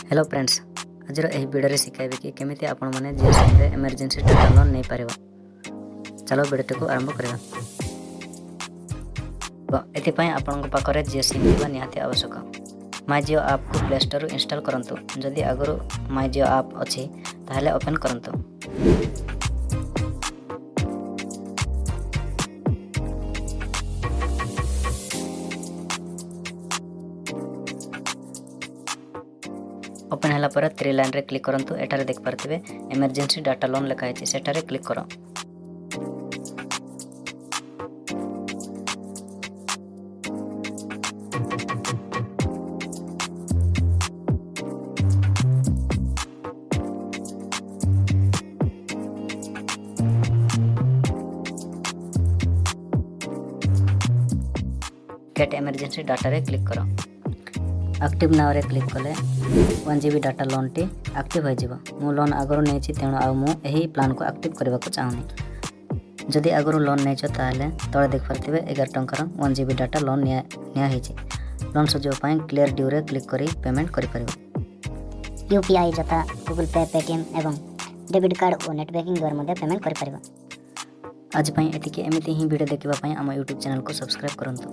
Hello friends, आज video शिखाइबी कि केमी आपण मैंने जियो सिम रे इमरजेंसी डाटा लोन नहीं पार। चलो वीडियो को आरंभ करवा। तो ये आपण पाखे जियो सिम निहाती आवश्यक। माय जियो ऐप को प्ले स्टोर इंस्टॉल करंतु। जदि आगु माय जियो ऐप अच्छी ताहले ओपन करंतु। ओपन होला पर 3 लाइन रे क्लिक करंतु। एटारे देख पारथिबे इमरजेंसी डाटा लोन लिखा है, सेटारे क्लिक करो। गेट इमरजेंसी डाटा रे क्लिक करो। एक्टिव नाउ रे क्लिक कले 1 GB data loan T active हो जिवो। मु लोन आगरो नै छि, तेणु आ मु एही प्लान को एक्टिव करबा को चाहूनी। जदि आगरो लोन नै छ ताहले तळे देख परथिबे 11 टंकार 1 GB डाटा लोन निया हे छि। लोन सजो पय क्लियर ड्यू रे क्लिक करी पेमेंट करि परबो। यूपीआई जता गूगल पे, पेटीएम एवं डेबिट कार्ड और नेट बैंकिंग द्वारा मध्ये पेमेंट करि परबो। आज पय एतिके एमिति ही वीडियो देखिबा पय हम YouTube चैनल को सब्सक्राइब करंतु।